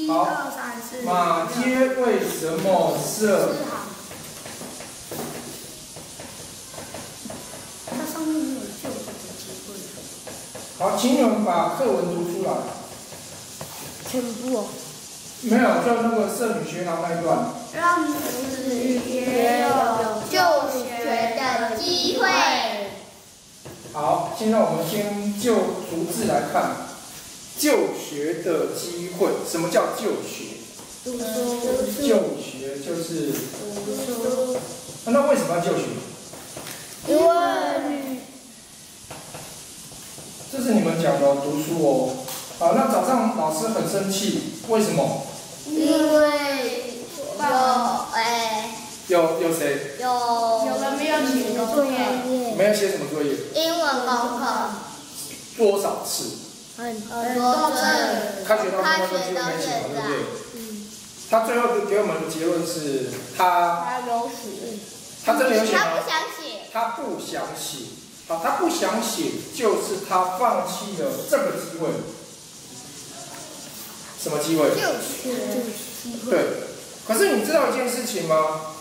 2、3、4。马街为什么设？它上面没有就读的机会。好，请你们把课文读出来。全部哦。没有，就那个圣女学堂那一段。让子也有就学的机会。好，现在我们先就逐字来看，就学的机会。什么叫就学？读书。就学就是读书。那为什么要就学？因为这是你们讲的读书哦。好，那早上老师很生气，为什么？因为有谁？有人没有写作业，没有写什么作业？英文功课多少次？很多次。开学到现在都几乎没写嘛，对不对？他最后给我们的结论是他有写，他真的有写吗？他不想写。他不想写。好，他不想写，就是他放弃了这个机会。什么机会？就学机会。对。可是你知道一件事情吗？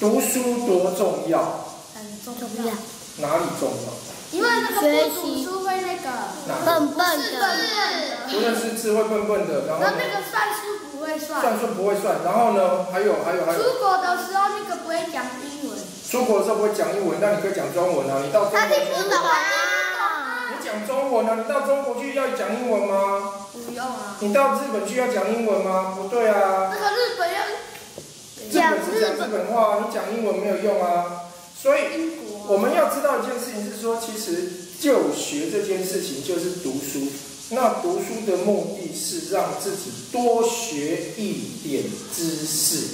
读书多重要？很重要。哪里重要？因为那个不读书会那个笨笨的，不认识字会笨笨的，然后那个算术不会算，算术不会算，然后呢，还有。出国的时候那个不会讲英文。出国的时候不会讲英文，那你可以讲中文啊。你到中国他听不懂啊。你讲中文啊？你到中国去要讲英文吗？不用啊。你到日本去要讲英文吗？不对啊。那个日本要日本是讲日本话，你讲英文没有用啊。所以我们要知道一件事情是说，其实就学这件事情就是读书。那读书的目的是让自己多学一点知识。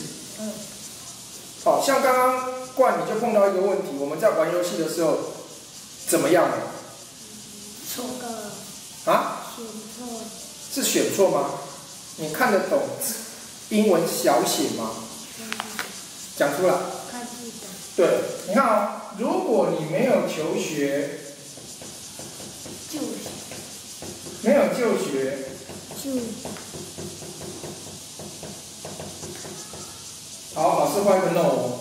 好像刚刚冠你就碰到一个问题，我们在玩游戏的时候怎么样了？错个啊？选错。是选错吗？你看得懂英文小写吗？讲出来。看记得。对，你看啊，如果你没有求学，就学。没有就学，好，老师画一个 no 哦，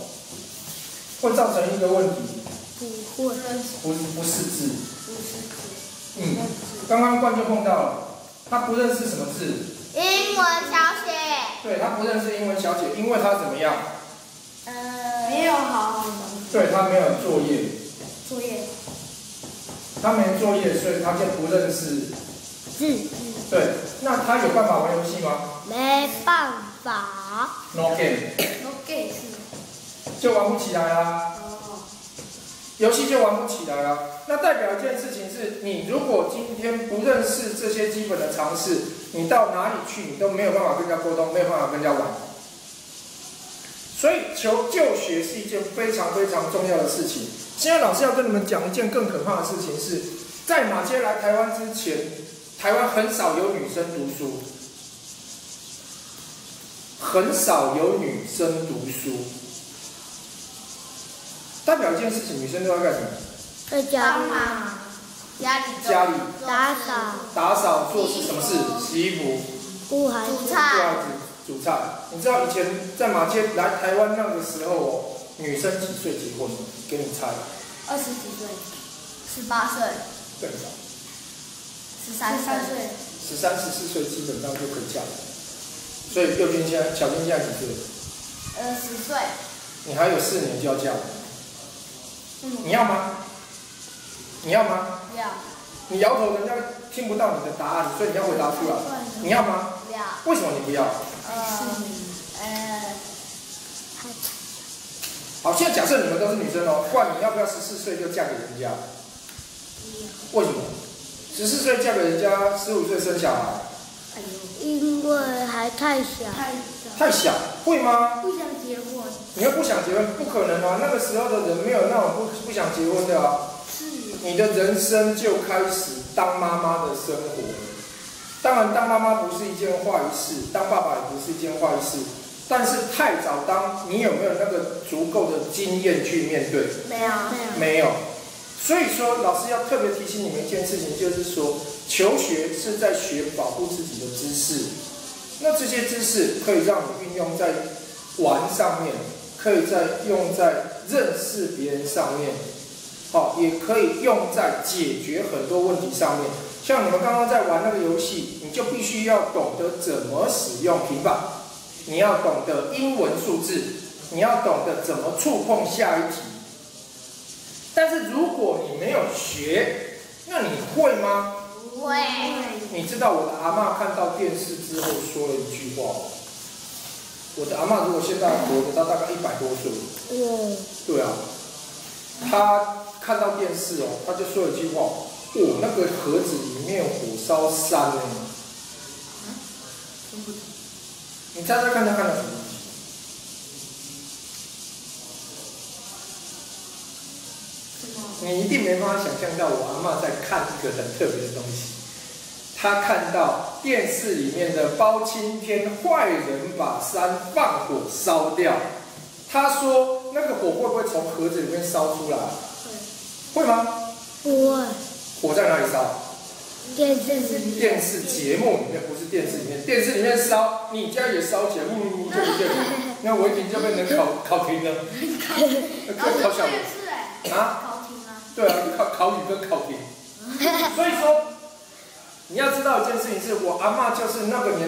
会造成一个问题。不会。不识字。刚刚冠就碰到了，他不认识什么字？英文小写。对，他不认识英文小写，因为他怎么样？没有好。对，他没有作业。他没作业，所以他就不认识字。对，那他有办法玩游戏吗？没办法。 No game。 No game 是。就玩不起来啦。游戏就玩不起来啦。那代表一件事情是，你如果今天不认识这些基本的常识，你到哪里去你都没有办法跟人家沟通，没有办法跟人家玩。所以就学是一件非常非常重要的事情。现在老师要跟你们讲一件更可怕的事情是，在马街来台湾之前，台湾很少有女生读书，很少有女生读书。代表一件事情，女生都要干什么？在家里。家里打扫做是什么事？洗衣服、顾孩子、煮菜。你知道以前在马街来台湾那个时候，女生几岁结婚？给你猜。20几岁。18岁。更少。13岁。13、14岁基本上就可以嫁人。所以小娟现在几岁？10岁。你还有4年就要嫁人。你要吗？要。你摇头，人家听不到你的答案，所以你要回答出来。你要吗？要。为什么你不要？好，现在假设你们都是女生哦，冠你要不要14岁就嫁给人家？为什么？14岁嫁给人家，15岁生小孩？因为还太小。太小，会吗？不想结婚。你又不想结婚，不可能啊！那个时候的人没有那种不想结婚的啊。你的人生就开始当妈妈的生活了。当然，当妈妈不是一件坏事，当爸爸也不是一件坏事。但是太早当，你有没有那个足够的经验去面对？没有。所以说，老师要特别提醒你们一件事情，就是说，求学是在学保护自己的知识。那这些知识可以让你运用在玩上面，可以用在认识别人上面，好，也可以用在解决很多问题上面。像你们刚刚在玩那个游戏，你就必须要懂得怎么使用平板，你要懂得英文数字，你要懂得怎么触碰下一题。但是如果你没有学，那你会吗？不会。你知道我的阿嬷看到电视之后说了一句话。我的阿嬷如果现在活着，她大概100多岁。对啊，她看到电视哦，她就说了一句话：哦，那个盒子里面火烧山呢。你猜猜看，她看到什么？你一定没办法想象到我阿嬷在看一个很特别的东西。她看到电视里面的包青天坏人把山放火烧掉。她说那个火会不会从盒子里面烧出来？会吗？不会。火在哪里烧？电视节目里面，不是电视里面。电视里面烧，你家也烧起来，对不对？那我一定就变成考评了。考小啊？对啊，考语跟考评。所以说，你要知道一件事情是，我阿嬷就是那个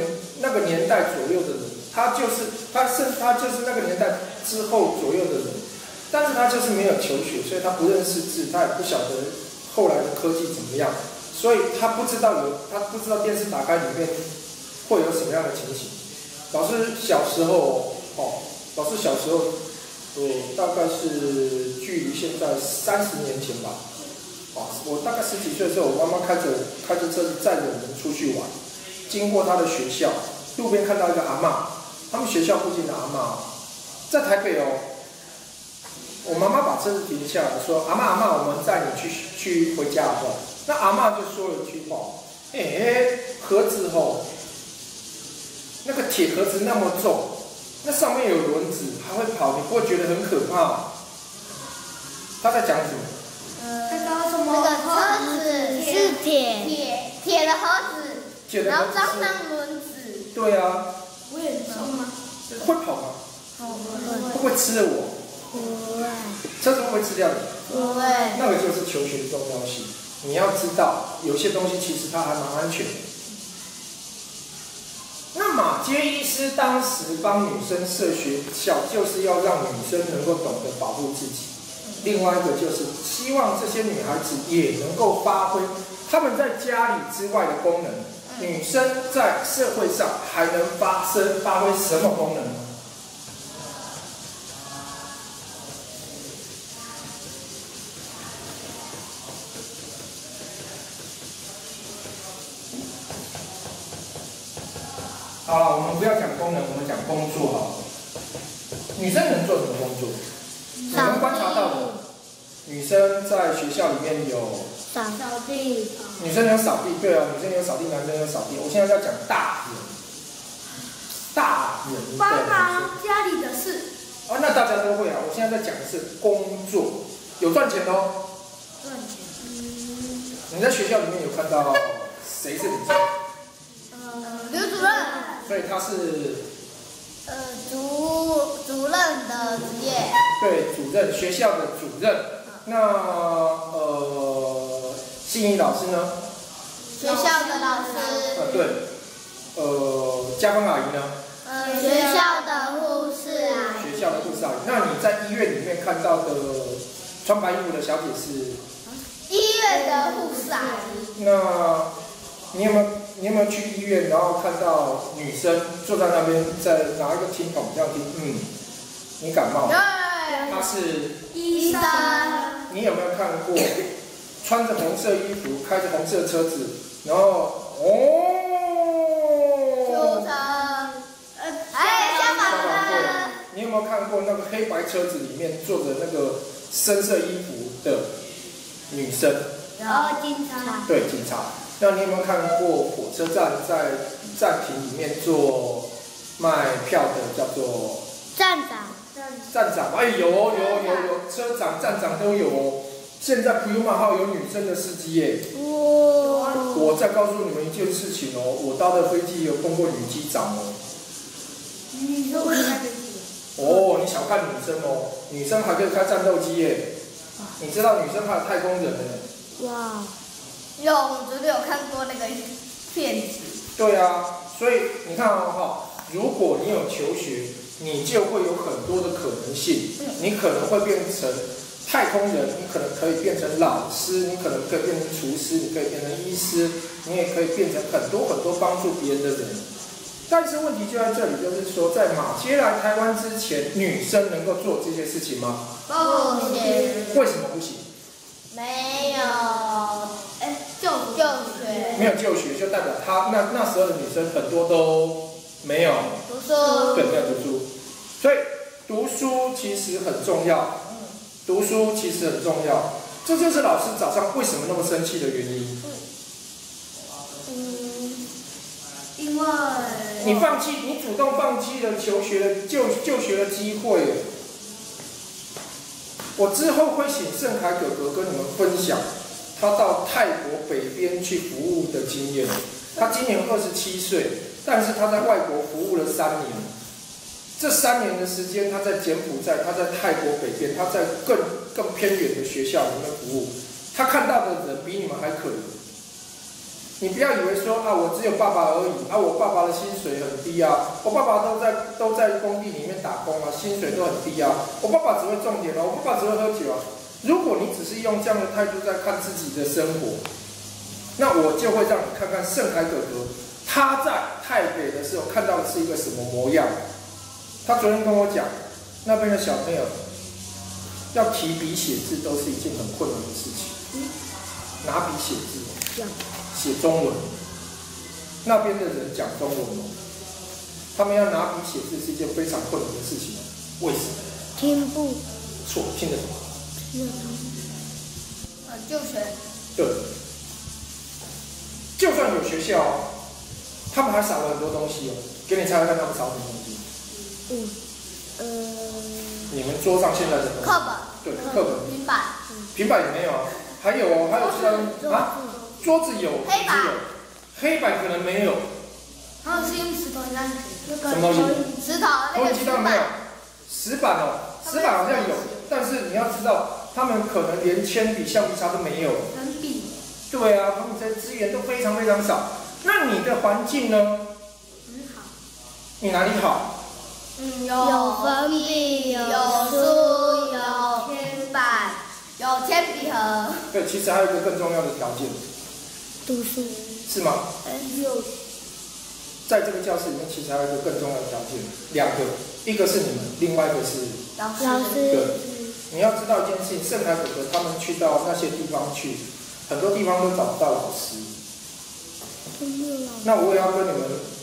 年代左右的人，她就是那个年代之后左右的人，但是她就是没有求学，所以她不认识字，她也不晓得后来的科技怎么样，所以她不知道电视打开里面会有什么样的情形。老师小时候，大概是距离现在30年前吧。我大概10几岁的时候，我妈妈开着车子载着我们出去玩，经过她的学校，路边看到一个阿嬷，他们学校附近的阿嬷，在台北哦。我妈妈把车子停下来，说：“阿嬷，我们载你去回家好不好？”那阿嬷就说了一句话：“盒子哦，那个铁盒子那么重。”那上面有轮子，还会跑，你不会觉得很可怕？他在讲什么？那个车子是铁的盒子，然后装上轮子。对啊。我也重吗？会跑吗？会不会吃了我？不会。车子会不会吃掉你？不会。那个就是求学的重要性。你要知道，有些东西其实它还蛮安全的。那马偕医师当时帮女生设学校，就是要让女生能够懂得保护自己。另外一个就是希望这些女孩子也能够发挥她们在家里之外的功能。女生在社会上还能发挥什么功能呢？好了，我们不要讲功能，我们讲工作好了。女生能做什么工作？你们观察到的，女生在学校里面有扫地。女生有扫地，对啊，女生有扫地，男生有扫地。我现在要讲大人帮忙家里的事。那大家都会啊。我现在在讲的是工作，有赚钱的哦。赚钱。你在学校里面有看到谁是女生？刘主任。所以他是主任的职业。对，主任，学校的主任。那心怡老师呢？学校的老师。对。家芳阿姨呢？学校的护士阿姨。学校的护士阿姨。那你在医院里面看到的穿白衣服的小姐是？医院的护士阿姨。那你有没有去医院，然后看到女生坐在那边，在拿一个听筒这样听？你感冒？她是医生。你有没有看过穿着红色衣服，开着红色车子，然后修车。消防车。你有没有看过那个黑白车子里面坐着那个深色衣服的女生？警察。对，警察。那你有没有看过火车站在站亭里面做卖票的，叫做站长？站长，有，车长、站长都有哦。现在 Puma 号有女生的司机耶。我再告诉你们一件事情哦，我搭的飞机有碰过女机长哦。女生会开飞机？哦，你小看女生哦，女生还可以开战斗机耶。你知道女生还有太空人呢？哇！有，我昨天有看过那个片子。对啊，所以你看哦，如果你有求学，你就会有很多的可能性。你可能会变成太空人，你可能可以变成老师，你可能可以变成厨师，你可以变成医师，你也可以变成很多很多帮助别人的人。但是问题就在这里，就是说，在马偕来台湾之前，女生能够做这些事情吗？不行。为什么不行？没有，就学。没有就学，就代表她那时候的女生很多都没有读书。对，没有读书。所以读书其实很重要。读书其实很重要，这就是老师早上为什么那么生气的原因。因为你主动放弃了求学的就学的机会。我之后会请盛凯哥哥跟你们分享他到泰国北边去服务的经验。他今年27岁，但是他在外国服务了3年。这3年的时间，他在柬埔寨，他在泰国北边，他在更偏远的学校里面服务。他看到的人比你们还可怜。你不要以为说啊，我只有爸爸而已啊，我爸爸的薪水很低啊，我爸爸都在工地里面打工啊，薪水都很低啊，我爸爸只会种田啊，我爸爸只会喝酒啊。如果你只是用这样的态度在看自己的生活，那我就会让你看看盛凯哥哥他在台北的时候看到的是一个什么模样。他昨天跟我讲，那边的小朋友要提笔写字都是一件很困难的事情。拿笔写字，写中文。那边的人讲中文哦，他们要拿笔写字是一件非常困难的事情。为什么？听不错，听得懂。听得懂。就学。对。就算有学校，他们还少了很多东西哦。给你猜猜看，他们少什么东西？你们桌上现在的课本，对，课本、平板也没有啊，还有其他啊，桌子有，黑板可能没有，还有是用石头来写，什么东西？石头那个石板没有，石板哦，石板好像有，但是你要知道，他们可能连铅笔、橡皮擦都没有。粉笔。对啊，他们的资源都非常非常少。那你的环境呢？很好。你哪里好？有粉笔，有书，有铅板，有铅笔盒。对，其实还有一个更重要的条件，读书。是吗？有。在这个教室里面，其实还有一个更重要的条件，2个，一个是你们，另外一个是老师。对，你要知道一件事情，盛凯哥哥他们去到那些地方去，很多地方都找不到老师。那我也要跟你们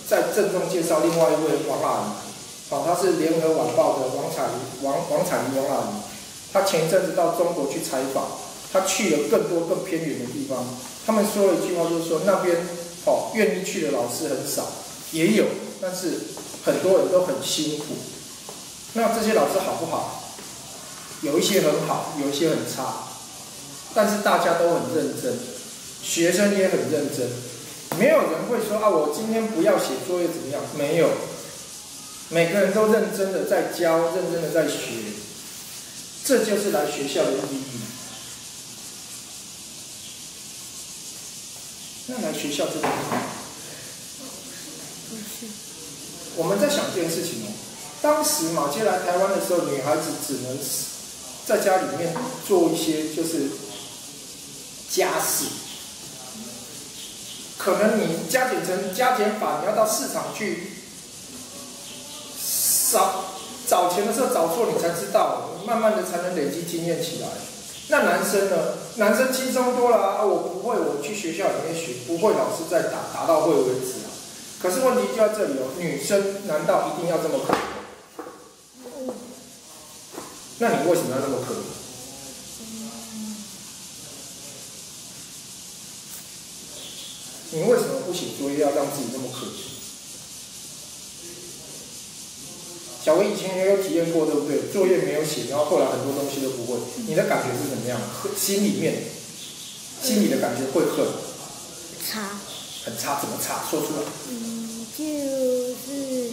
再郑重介绍另外一位王阿姨。她是联合晚报的王彩怡王阿姨，她前一阵子到中国去采访，她去了更多更偏远的地方。他们说了一句话，就是说那边愿意去的老师很少，也有，但是很多人都很辛苦。那这些老师好不好？有一些很好，有一些很差，但是大家都很认真，学生也很认真，没有人会说啊，我今天不要写作业怎么样？没有。每个人都认真的在教，认真的在学，这就是来学校的意义。那来学校真的不是？我们在想这件事情哦。当时马偕来台湾的时候，女孩子只能在家里面做一些就是家事，可能你加减法，你要到市场去。找钱的时候找错，你才知道，你慢慢的才能累积经验起来。那男生呢？男生轻松多了啊！我不会，我去学校里面学，不会老师再打到会为止啊。可是问题就在这里哦，女生难道一定要这么可怜？那你为什么要这么可怜？你为什么不写作业要让自己这么可怜？小薇以前也有体验过，对不对？作业没有写，然后后来很多东西都不会，你的感觉是怎么样？心里的感觉会差，很差，怎么差？说出来。就是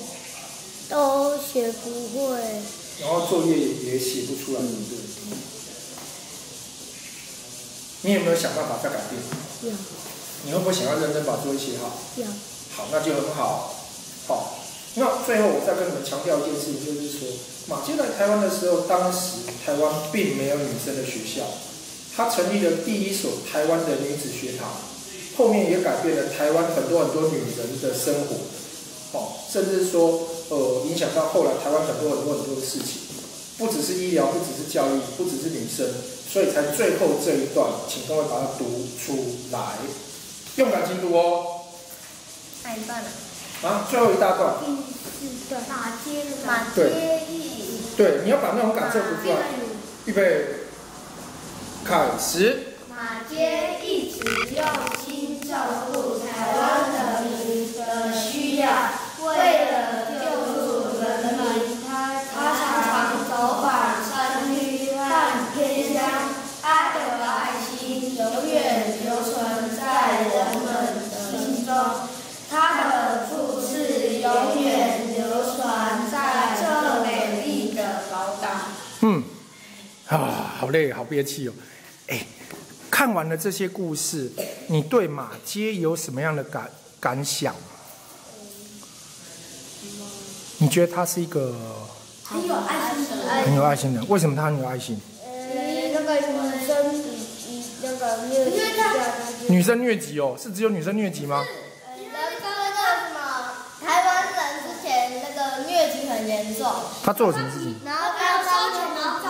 都学不会，然后作业也写不出来，对不对？你有没有想办法再改变？有。你会不会想要认真把作业写好？有。好，那就很好。好，那最后我再跟你们强调一件事情，就是说，马偕来台湾的时候，当时台湾并没有女生的学校，他成立了第一所台湾的女子学堂，后面也改变了台湾很多女人的生活，甚至说，影响到后来台湾很多的事情，不只是医疗，不只是教育，不只是女生，所以才最后这一段，请各位把它读出来，用感情读哦。哪一段了？啊，最后一大段。第4段。马偕对，你要把那种感受读出来。预备，开始。马偕一直用心照顾台湾人民的需要，为了救助人民，他常常走访山区和偏乡，他的爱心永远留存在人们的心中。他的故事永远流传在这美丽的宝岛。好累，好憋气哦。看完了这些故事，你对马偕有什么样的感想？你觉得他是一个很有爱心的人。很有爱心的人？为什么他很有爱心？女生疟疾哦，是只有女生疟疾吗？疟疾很严重。他做了什么事情？然后他收钱，然后照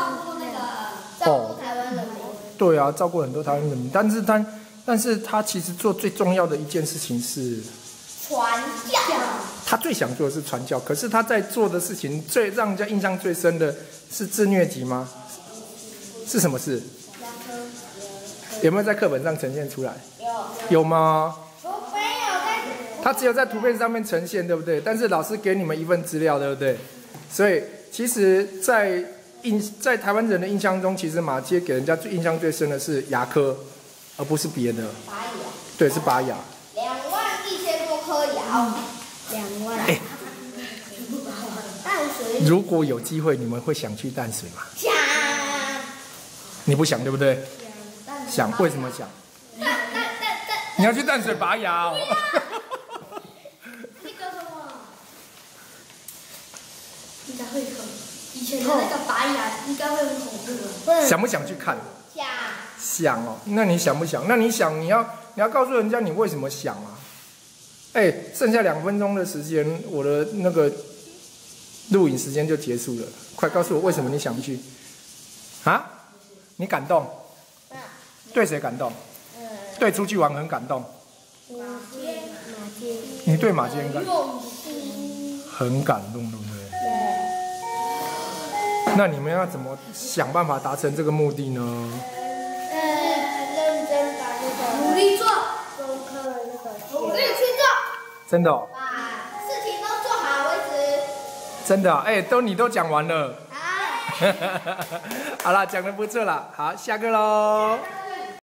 顾台湾人民。对啊，照顾很多台湾人民，但是他其实做最重要的一件事情是传教。他最想做的是传教，可是他在做的事情最让人家印象最深的是治疟疾吗？是什么事？有没有在课本上呈现出来？有吗？它只有在图片上面呈现，对不对？但是老师给你们一份资料，对不对？所以其实在台湾人的印象中，其实马偕给人家印象最深的是牙科，而不是别的。拔牙。对，是拔牙。21000多颗牙。2万。淡水。如果有机会，你们会想去淡水吗？想。你不想，对不对？想，为什么想？你要去淡水拔牙哦。应该会很，以前的那个拔牙应该会很恐怖。想不想去看？想。想哦，那你想不想？那你想，你要告诉人家你为什么想啊？剩下2分钟的时间，我的那个录影时间就结束了，快告诉我为什么你想去？啊？你感动？对谁感动？对出去玩很感动。你对马偕很感动？很感动，对不对？那你们要怎么想办法达成这个目的呢？认真把那个努力做功课，努力去做。真的哦。把事情都做好为止。真的啊，你都讲完了。好。好了，讲得不错了，好，下课喽。